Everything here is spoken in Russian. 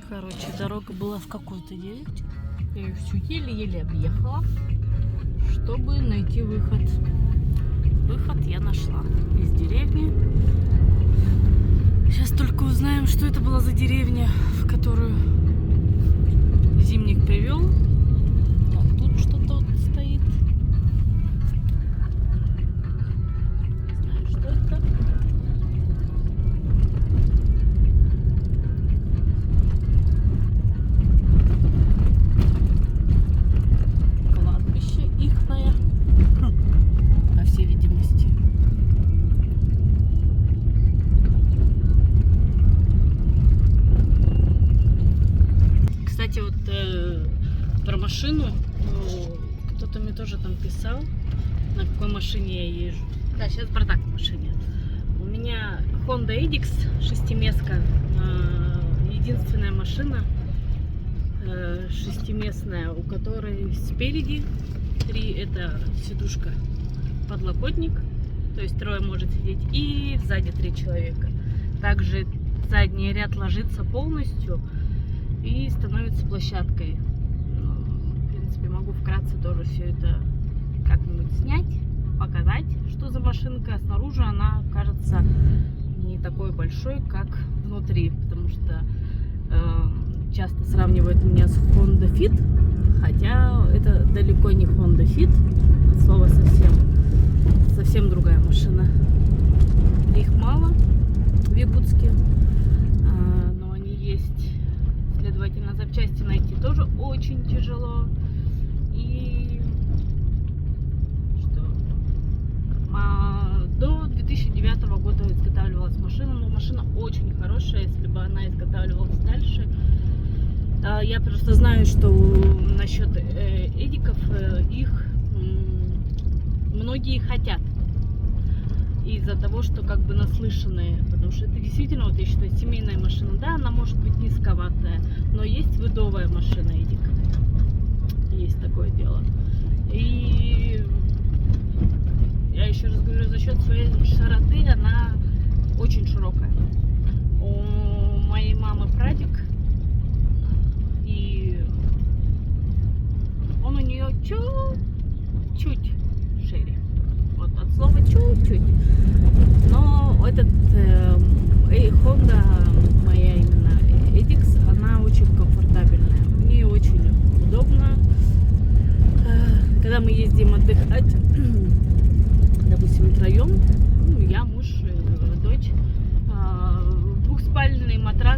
Короче, дорога была в какую-то деревню. Я ее всю еле-еле объехала, чтобы найти выход. Выход я нашла из деревни. Сейчас только узнаем, что это была за деревня, в которую Зимник привел. Так, тут что-то вот стоит. Не знаю, что это. Кладбище ихное, по всей видимости. Кстати, вот про машину, кто-то мне тоже там писал, на какой машине я езжу. Да, сейчас бардак в машине. У меня Honda Edix шестиместка, единственная машина шестиместная, у которой спереди 3 это сидушка, подлокотник, то есть 3 может сидеть, и сзади 3 человека. Также задний ряд ложится полностью и становится площадкой. В принципе, могу вкратце тоже все это как-нибудь снять, показать, что за машинка. Снаружи она кажется не такой большой, как внутри, потому что часто сравнивают меня с Honda Fit, хотя это далеко не Honda Fit, от слова совсем другая машина. Их мало в Якутске, но они есть. Следовательно, запчасти найти тоже очень тяжело. И что? До 2009 года изготавливалась машина, но машина очень хорошая, если бы она изготавливалась дальше. Я просто знаю, что насчет эдиков их многие хотят. Из-за того, что как бы наслышанные, потому что это действительно, вот я считаю, семейная машина, да, она может быть низковатая, но есть выдовая машина Эдик, есть такое дело. И я еще раз говорю, за счет своей широты она очень широкая. У моей мамы прадик, и он у нее чуть-чуть шире. Вот от слова чуть-чуть. Но этот Honda, моя именно Edix, она очень комфортабельная. В ней очень удобно. Когда мы ездим отдыхать, допустим, втроем, я, муж, дочь, двухспальный матрас